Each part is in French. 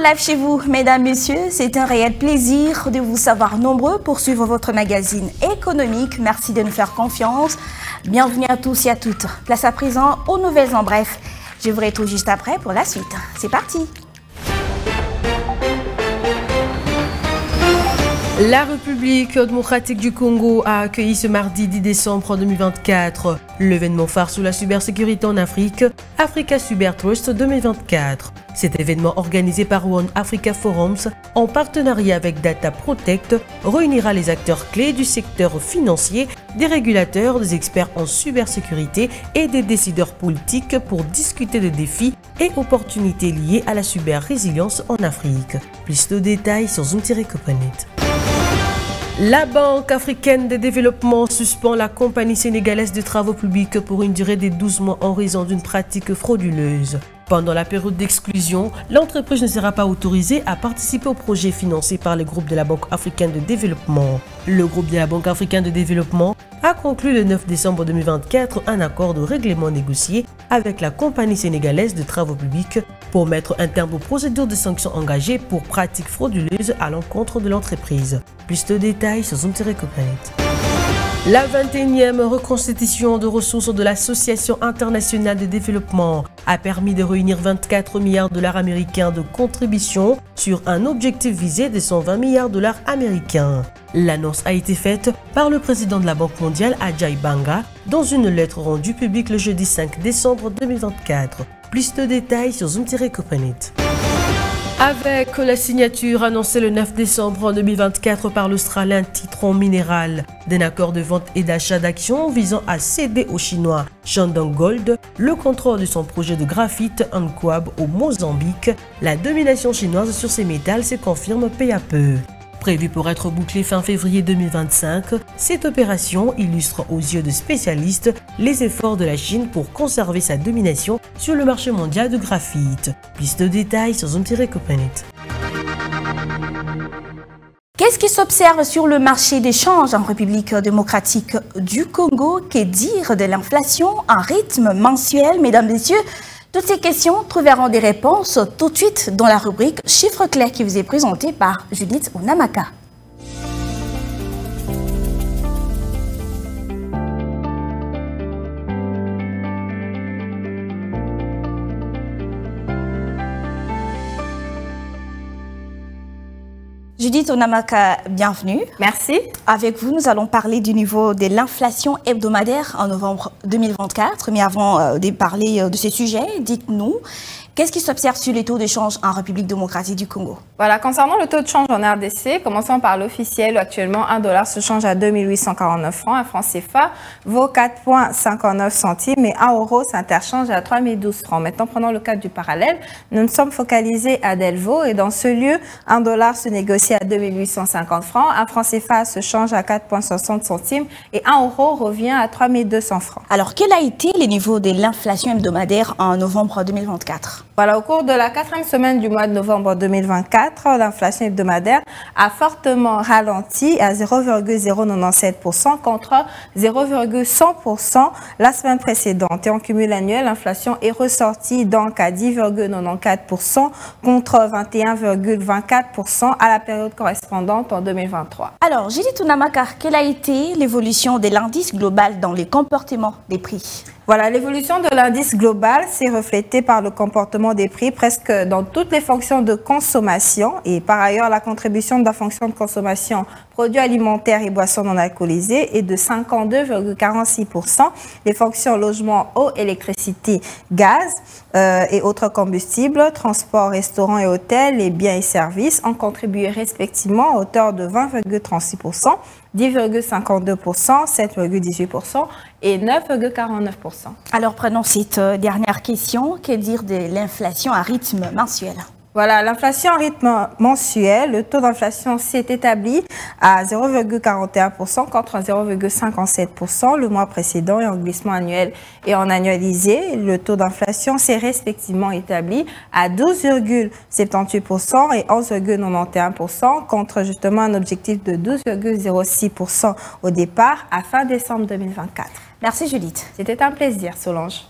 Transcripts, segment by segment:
live chez vous, mesdames, messieurs. C'est un réel plaisir de vous savoir nombreux pour suivre votre magazine économique. Merci de nous faire confiance. Bienvenue à tous et à toutes. Place à présent aux nouvelles en bref. Je vous retrouve juste après pour la suite. C'est parti. La République démocratique du Congo a accueilli ce mardi 10 décembre 2024 l'événement phare sur la cybersécurité en Afrique, Africa Cyber Trust 2024. Cet événement organisé par One Africa Forums en partenariat avec Data Protect réunira les acteurs clés du secteur financier, des régulateurs, des experts en cybersécurité et des décideurs politiques pour discuter de défis et opportunités liées à la cyber-résilience en Afrique. Plus de détails sur Zoom-Copanet. La Banque africaine de développement suspend la compagnie sénégalaise de travaux publics pour une durée de 12 mois en raison d'une pratique frauduleuse. Pendant la période d'exclusion, l'entreprise ne sera pas autorisée à participer au projet financé par le groupe de la Banque africaine de développement. Le groupe de la Banque africaine de développement a conclu le 9 décembre 2024 un accord de règlement négocié avec la compagnie sénégalaise de travaux publics pour mettre un terme aux procédures de sanctions engagées pour pratiques frauduleuses à l'encontre de l'entreprise. Plus de détails sur Zoom-Copanet. La 21e reconstitution de ressources de l'Association internationale de développement a permis de réunir 24 milliards de dollars américains de contributions sur un objectif visé de 120 milliards de dollars américains. L'annonce a été faite par le président de la Banque mondiale, Ajay Banga, dans une lettre rendue publique le jeudi 5 décembre 2024. Plus de détails sur Zoom-Copanet. Avec la signature annoncée le 9 décembre 2024 par l'Australien Titron Mineral d'un accord de vente et d'achat d'actions visant à céder au Chinois Shandong Gold le contrôle de son projet de graphite Ankwab au Mozambique, la domination chinoise sur ces métals se confirme peu à peu. Prévue pour être bouclée fin février 2025, cette opération illustre aux yeux de spécialistes les efforts de la Chine pour conserver sa domination sur le marché mondial de graphite. Plus de détails sur Zoom-Copanet. Qu'est-ce qui s'observe sur le marché des changes en République démocratique du Congo? Que dire de l'inflation en rythme mensuel, mesdames et messieurs? Toutes ces questions trouveront des réponses tout de suite dans la rubrique Chiffres clairs qui vous est présentée par Judith Onamaka. Judith Onamaka, bienvenue. Merci. Avec vous, nous allons parler du niveau de l'inflation hebdomadaire en novembre 2024. Mais avant de parler de ces sujets, dites-nous, qu'est-ce qui s'observe sur les taux de change en République démocratique du Congo? Voilà, concernant le taux de change en RDC, commençons par l'officiel. Actuellement, un dollar se change à 2849 francs. Un franc CFA vaut 4,59 centimes et un euro s'interchange à 3012 francs. Maintenant, prenons le cadre du parallèle. Nous nous sommes focalisés à Delvaux et dans ce lieu, un dollar se négocie à 2850 francs. Un franc CFA se change à 4,60 centimes et un euro revient à 3200 francs. Alors, quel a été le niveau de l'inflation hebdomadaire en novembre 2024? Voilà, au cours de la 4e semaine du mois de novembre 2024, l'inflation hebdomadaire a fortement ralenti à 0,097% contre 0,100% la semaine précédente. Et en cumul annuel, l'inflation est ressortie donc à 10,94% contre 21,24% à la période correspondante en 2023. Alors, Judith Onamaka, quelle a été l'évolution de l'indice global dans les comportements des prix? Voilà, l'évolution de l'indice global s'est reflétée par le comportement des prix presque dans toutes les fonctions de consommation et par ailleurs la contribution de la fonction de consommation produits alimentaires et boissons non alcoolisées est de 52,46%. Les fonctions logement, eau, électricité, gaz et autres combustibles, transport, restaurants et hôtels et biens et services ont contribué respectivement à hauteur de 20,36%, 10,52%, 7,18% et 9,49%. Alors prenons cette dernière question. Que dire de l'inflation à rythme mensuel? Voilà, l'inflation en rythme mensuel, le taux d'inflation s'est établi à 0,41% contre 0,57% le mois précédent et en glissement annuel et en annualisé, le taux d'inflation s'est respectivement établi à 12,78% et 11,91% contre justement un objectif de 12,06% au départ à fin décembre 2024. Merci Judith. C'était un plaisir Solange.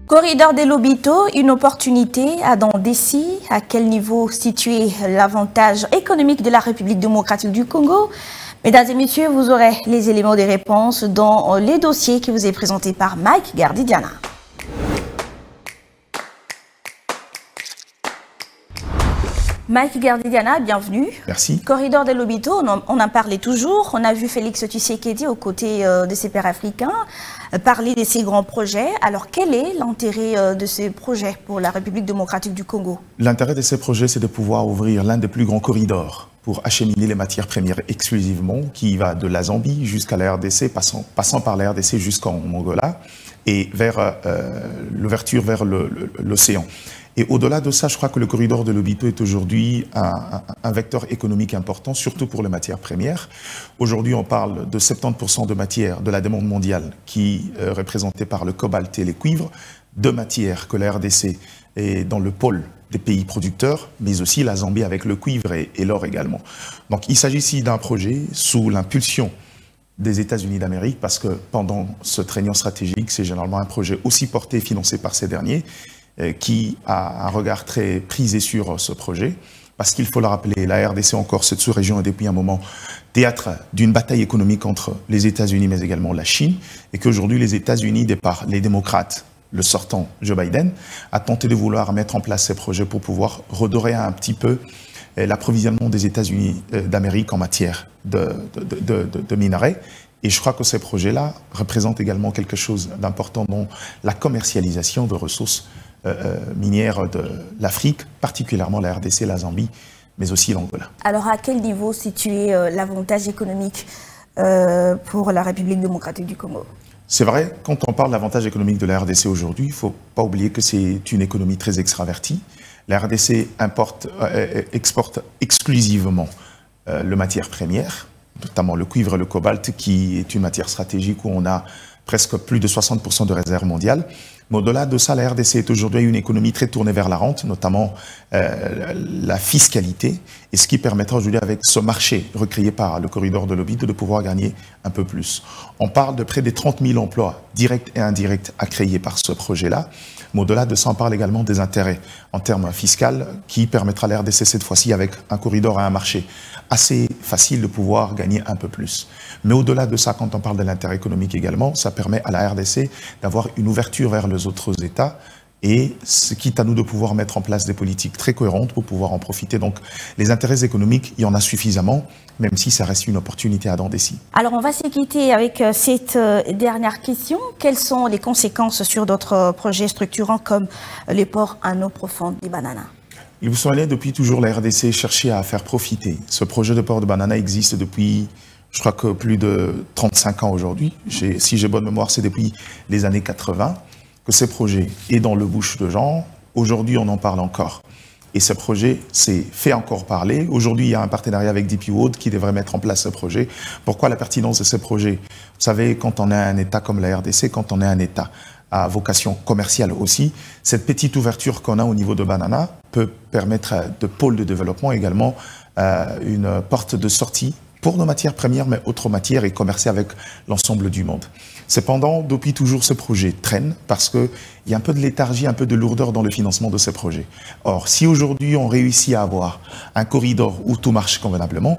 Corridor des Lobito, une opportunité à Dandessi. À quel niveau situer l'avantage économique de la République démocratique du Congo? Mesdames et messieurs, vous aurez les éléments des réponses dans les dossiers qui vous est présentés par Mike Gardidiana. Mike Gardidiana, bienvenue. Merci. Corridor des Lobito, on en parlait toujours. On a vu Félix Tshisekedi aux côtés de ses pairs africains parler de ces grands projets. Alors, quel est l'intérêt de ces projets pour la République démocratique du Congo? L'intérêt de ces projets, c'est de pouvoir ouvrir l'un des plus grands corridors pour acheminer les matières premières exclusivement, qui va de la Zambie jusqu'à la RDC, passant par la RDC jusqu'en Angola, et vers l'ouverture vers l'océan. Et au-delà de ça, je crois que le corridor de Lobito est aujourd'hui un vecteur économique important, surtout pour les matières premières. Aujourd'hui, on parle de 70% de matières de la demande mondiale qui est représentée par le cobalt et les cuivres, deux matières que la RDC est dans le pôle des pays producteurs, mais aussi la Zambie avec le cuivre et l'or également. Donc il s'agit ici d'un projet sous l'impulsion des États-Unis d'Amérique, parce que pendant ce traîneau stratégique, c'est généralement un projet aussi porté et financé par ces derniers, qui a un regard très prisé sur ce projet, parce qu'il faut le rappeler, la RDC, encore cette sous-région, est depuis un moment théâtre d'une bataille économique entre les États-Unis, mais également la Chine, et qu'aujourd'hui, les États-Unis, de par les démocrates, le sortant Joe Biden, a tenté de vouloir mettre en place ces projets pour pouvoir redorer un petit peu l'approvisionnement des États-Unis d'Amérique en matière de minerais. Et je crois que ces projets-là représentent également quelque chose d'important dans la commercialisation de ressources minières de l'Afrique, particulièrement la RDC, la Zambie, mais aussi l'Angola. Alors, à quel niveau situer l'avantage économique pour la République démocratique du Congo? C'est vrai, quand on parle d'avantage économique de la RDC aujourd'hui, il ne faut pas oublier que c'est une économie très extravertie. La RDC exporte exclusivement les matières premières, notamment le cuivre et le cobalt, qui est une matière stratégique où on a presque plus de 60% de réserves mondiales. Mais au-delà de ça, la RDC est aujourd'hui une économie très tournée vers la rente, notamment la fiscalité, et ce qui permettra aujourd'hui, avec ce marché recréé par le corridor de Lobito, de pouvoir gagner un peu plus. On parle de près de 30 000 emplois directs et indirects à créer par ce projet-là. Mais au-delà de ça, on parle également des intérêts en termes fiscaux qui permettra à la RDC cette fois-ci, avec un corridor à un marché assez facile, de pouvoir gagner un peu plus. Mais au-delà de ça, quand on parle de l'intérêt économique également, ça permet à la RDC d'avoir une ouverture vers les autres États, et ce qui est à nous de pouvoir mettre en place des politiques très cohérentes pour pouvoir en profiter. Donc les intérêts économiques, il y en a suffisamment, même si ça reste une opportunité à Dandessi. Alors on va se quitter avec cette dernière question. Quelles sont les conséquences sur d'autres projets structurants comme les ports en eau profonde des Bananas? Il vous semblait depuis toujours la RDC chercher à faire profiter. Ce projet de port de Banana existe depuis, je crois que plus de 35 ans aujourd'hui. Si j'ai bonne mémoire, c'est depuis les années 80 que ce projet est dans le bouche de gens. Aujourd'hui, on en parle encore. Et ce projet s'est fait encore parler. Aujourd'hui, il y a un partenariat avec DP World qui devrait mettre en place ce projet. Pourquoi la pertinence de ce projet? Vous savez, quand on est un État comme la RDC, quand on est un État à vocation commerciale aussi, cette petite ouverture qu'on a au niveau de Banana peut permettre de pôle de développement également, une porte de sortie pour nos matières premières, mais autres matières, et commercer avec l'ensemble du monde. Cependant, depuis toujours, ce projet traîne parce qu'il y a un peu de léthargie, un peu de lourdeur dans le financement de ces projets. Or, si aujourd'hui on réussit à avoir un corridor où tout marche convenablement,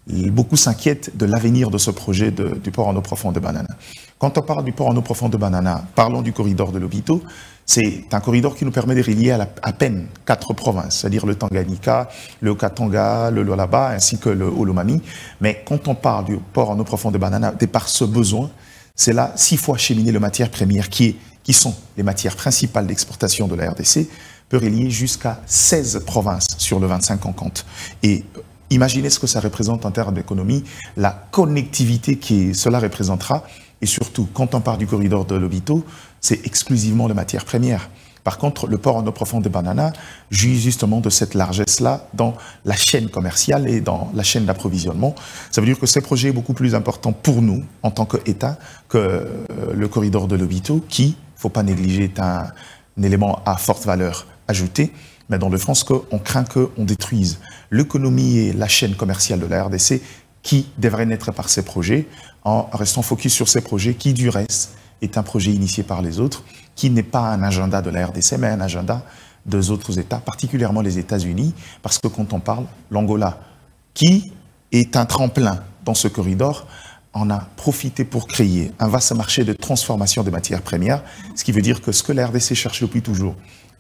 beaucoup s'inquiètent de l'avenir de ce projet du port en eau profonde de Banana. Quand on parle du port en eau profonde de Banana, parlons du corridor de Lobito. C'est un corridor qui nous permet de relier à peine 4 provinces, c'est-à-dire le Tanganyika, le Haut-Katanga, le Lualaba, ainsi que le Haut-Lomami. Mais quand on parle du port en eau profonde de Banana, de par ce besoin, c'est là 6 fois acheminer les matières premières qui sont les matières principales d'exportation de la RDC, peut relier jusqu'à 16 provinces sur le 25 en compte. Et imaginez ce que ça représente en termes d'économie, la connectivité que cela représentera. Et surtout, quand on parle du corridor de Lobito, c'est exclusivement les matières premières. Par contre, le port en eau profonde de Banana jouit justement de cette largesse-là dans la chaîne commerciale et dans la chaîne d'approvisionnement. Ça veut dire que ce projet est beaucoup plus important pour nous, en tant qu'État, que le corridor de Lobito, qui, il ne faut pas négliger, est un élément à forte valeur ajoutée, mais dans le sens qu'on craint qu'on détruise l'économie et la chaîne commerciale de la RDC, qui devrait naître par ces projets, en restant focus sur ces projets qui, du reste, est un projet initié par les autres, qui n'est pas un agenda de la RDC, mais un agenda des autres États, particulièrement les États-Unis, parce que quand on parle, l'Angola, qui est un tremplin dans ce corridor, en a profité pour créer un vaste marché de transformation des matières premières, ce qui veut dire que ce que la RDC cherche depuis toujours,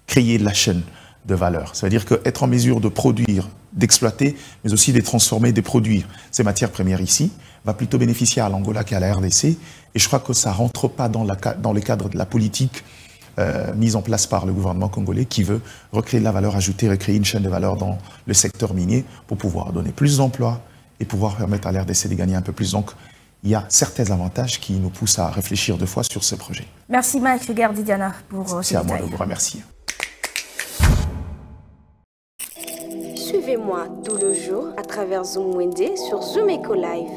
créer de la chaîne de valeur. Ça veut dire qu'être en mesure de produire, d'exploiter, mais aussi de transformer, de produire ces matières premières ici, va plutôt bénéficier à l'Angola qu'à la RDC. Et je crois que ça ne rentre pas dans le cadre de la politique mise en place par le gouvernement congolais qui veut recréer de la valeur ajoutée, recréer une chaîne de valeur dans le secteur minier pour pouvoir donner plus d'emplois et pouvoir permettre à la RDC de gagner un peu plus. Donc, il y a certains avantages qui nous poussent à réfléchir deux fois sur ce projet. Merci Mike Gardidiana pour ce détail. C'est à moi de vous remercier. Suivez-moi tout le jour à travers Zoom Wende sur Zoom Eco Live.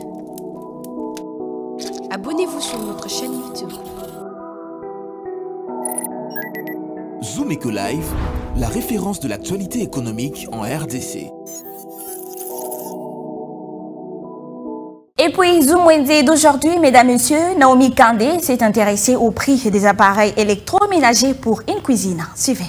Abonnez-vous sur notre chaîne YouTube. Zoom Eco Live, la référence de l'actualité économique en RDC. Et puis, Zoom Wednesday d'aujourd'hui, mesdames et messieurs, Naomi Kandé s'est intéressée au prix des appareils électroménagers pour une cuisine. Suivez.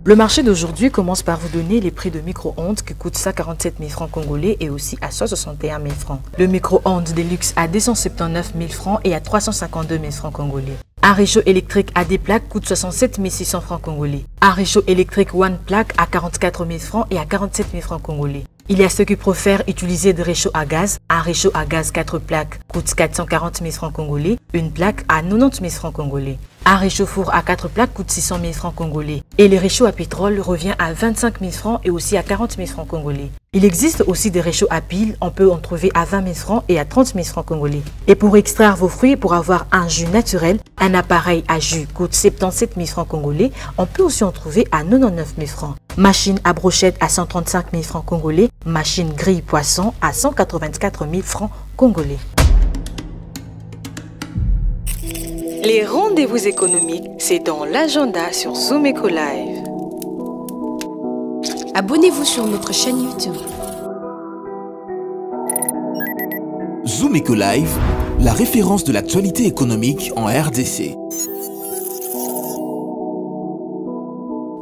Le marché d'aujourd'hui commence par vous donner les prix de micro-ondes qui coûtent 147 000 francs congolais et aussi à 161 000 francs. Le micro-ondes Deluxe à 279 000 francs et à 352 000 francs congolais. Un réchaud électrique à des plaques coûte 67 600 francs congolais. Un réchaud électrique One Plaque à 44 000 francs et à 47 000 francs congolais. Il y a ceux qui préfèrent utiliser des réchauds à gaz. Un réchaud à gaz 4 plaques coûte 440 000 francs congolais. Une plaque à 90 000 francs congolais. Un réchaud four à 4 plaques coûte 600 000 francs congolais. Et les réchauds à pétrole revient à 25 000 francs et aussi à 40 000 francs congolais. Il existe aussi des réchauds à pile. On peut en trouver à 20 000 francs et à 30 000 francs congolais. Et pour extraire vos fruits, pour avoir un jus naturel, un appareil à jus coûte 77 000 francs congolais. On peut aussi en trouver à 99 000 francs. Machine à brochette à 135 000 francs congolais. Machine grille poisson à 184 000 francs congolais. Les rendez-vous économiques, c'est dans l'agenda sur Zoom Eco Live. Abonnez-vous sur notre chaîne YouTube. Zoom Eco Live, la référence de l'actualité économique en RDC.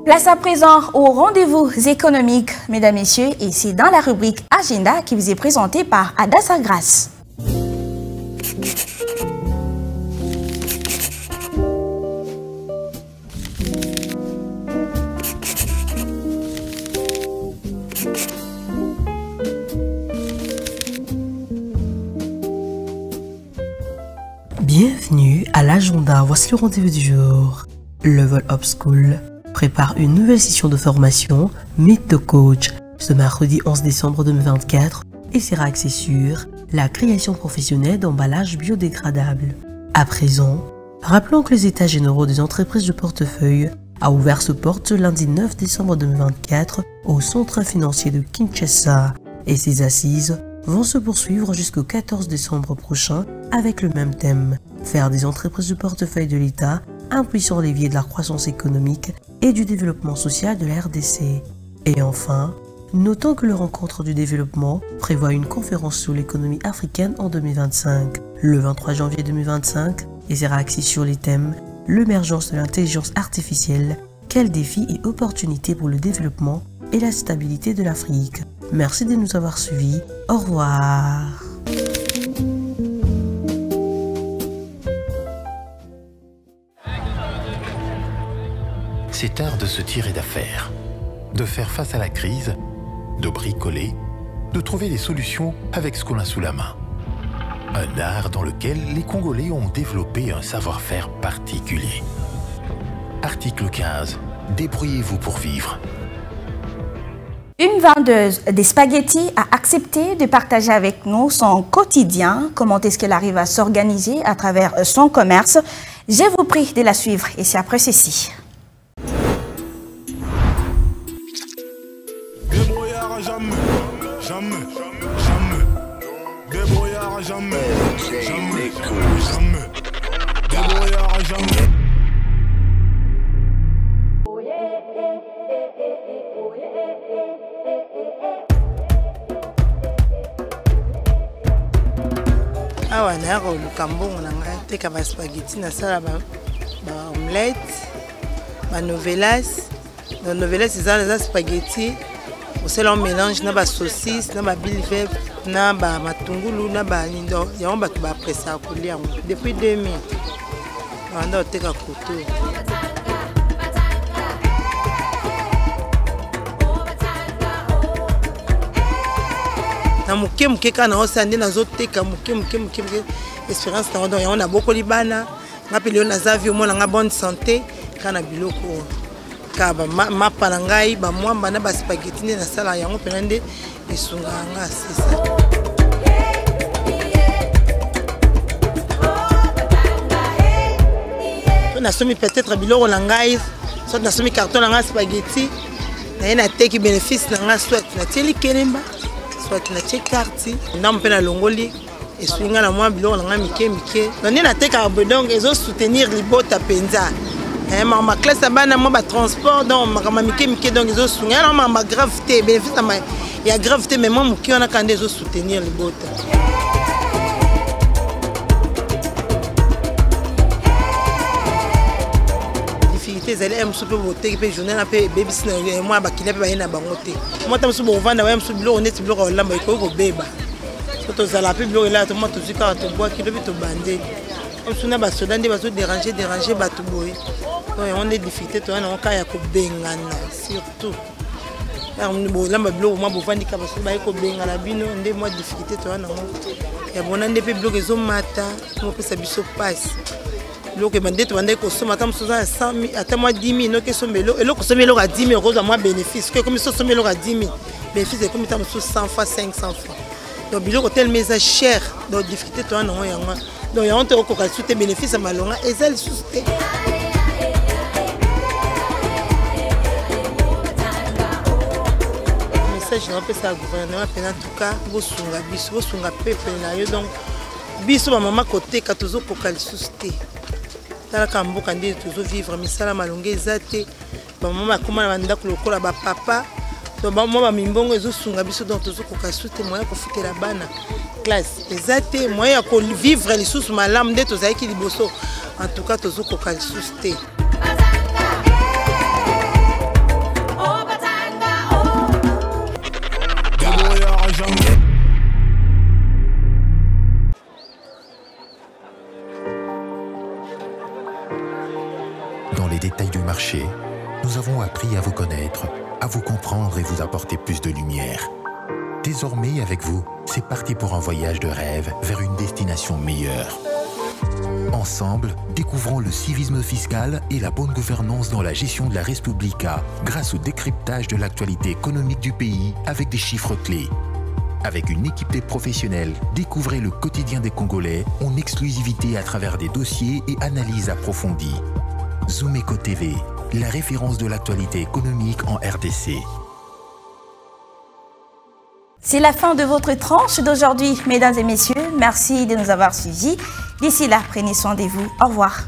Place à présent au rendez-vous économique, mesdames, messieurs, et c'est dans la rubrique Agenda qui vous est présentée par Adassa Grasse. Bienvenue à l'agenda, voici le rendez-vous du jour. Level Up School prépare une nouvelle session de formation Meet the Coach ce mercredi 11 décembre 2024 et sera axée sur la création professionnelle d'emballages biodégradables. À présent, rappelons que les états généraux des entreprises de portefeuille a ouvert ses portes lundi 9 décembre 2024 au centre financier de Kinshasa et ses assises vont se poursuivre jusqu'au 14 décembre prochain avec le même thème, faire des entreprises de portefeuille de l'État un puissant levier de la croissance économique et du développement social de la RDC. Et enfin, notons que le rencontre du développement prévoit une conférence sur l'économie africaine en 2025, le 23 janvier 2025, et sera axée sur les thèmes l'émergence de l'intelligence artificielle, quels défis et opportunités pour le développement et la stabilité de l'Afrique. Merci de nous avoir suivis. Au revoir. C'est art de se tirer d'affaire, de faire face à la crise, de bricoler, de trouver des solutions avec ce qu'on a sous la main. Un art dans lequel les Congolais ont développé un savoir-faire particulier. Article 15. Débrouillez-vous pour vivre. Une vendeuse des spaghettis a accepté de partager avec nous son quotidien, comment est-ce qu'elle arrive à s'organiser à travers son commerce. Je vous prie de la suivre et c'est après ceci. Débrouillard jamais, jamais, jamais. Débrouillard jamais, jamais, jamais. Débrouillard jamais. awa na yako lukambongo na ngai teka ba spaghetti na sala ba omelette ba novelas. Dans novelas c'est spaghetti. Osala mélange na ba saucisse na ba bilvet na ba matungulu na ba nindo ya on ba to ba pressa kolia depuis 2000. Anda teka koto. Na muke kana osande na zoteka muke espérance na donc on a beaucoup libana ngapeli on a zavi au moins na bonne santé kana biloko ka ba mapa na ngai ba mwamba na ba spaghetti na sala yango penande esunga nga c'est ça. On a somi peut-être biloko na ngai soit na somi carton na nga spaghetti na ina teki bénéfice na nga soit na teli kelemba soit na teki carte na mpena longoli esunga na mwa biloko na nga mike donc na teka donc ezo soutenir libota penza. Ma classe bana mo ba transport donc ma mike donc ezo sunga na ma gravité bénéfice na ya gravité mais moi muki on a quand ezo soutenir libota. Zali am super voter pe journée na pe baby sina moi ba kila pe ba ina bango te moi tam so bo vanda wa am so bilo net bilo ko lamba ko beba so to zala pe bilo la to moi to zika to bois kilo bi to bande on suna ba soda ndi ba so déranger ba to boy donc on est difficulté to na ka ya ko bengana surtout on bo lamba bilo moi bo vandi ka ba so ba ko bengana bino ndé moi difficulté to na ya bonande pe bilo zo mata mo pe sa biso passe. Donc, je vais vous dire que je vais 100 000, attends moi 10 000, donc je vais 10 000 à 10 000 euros à moi bénéfice. Comme je vais 100 000 à 10 000, bénéfice c'est comme 100 fois 500 francs. Donc, il y a tel mais cher, donc difficulté toi non y a donc il y a honte au cas sous tes bénéfices à malonga et ça le sousté. Message je rappelle ça au gouvernement en tout cas vous sunga peuple na yo donc biso maman côté ka tozo kokal sousté. Tala kamboka ndi tozo vivre misala malonge ezate ba mama akoma na ndako lokola ba papa to ba mama mimbongo ezosunga biso donc tozo kokasute moya ko futela bana classe ezate moya ko vivre les sous malam nde tozaki liboso en tout cas tozo kokasute. Détails du marché, nous avons appris à vous connaître, à vous comprendre et vous apporter plus de lumière. Désormais, avec vous, c'est parti pour un voyage de rêve vers une destination meilleure. Ensemble, découvrons le civisme fiscal et la bonne gouvernance dans la gestion de la Res Publica grâce au décryptage de l'actualité économique du pays avec des chiffres clés. Avec une équipe de professionnels, découvrez le quotidien des Congolais en exclusivité à travers des dossiers et analyses approfondies. Zumeco TV, la référence de l'actualité économique en RDC. C'est la fin de votre tranche d'aujourd'hui, mesdames et messieurs. Merci de nous avoir suivis. D'ici là, prenez soin de vous. Au revoir.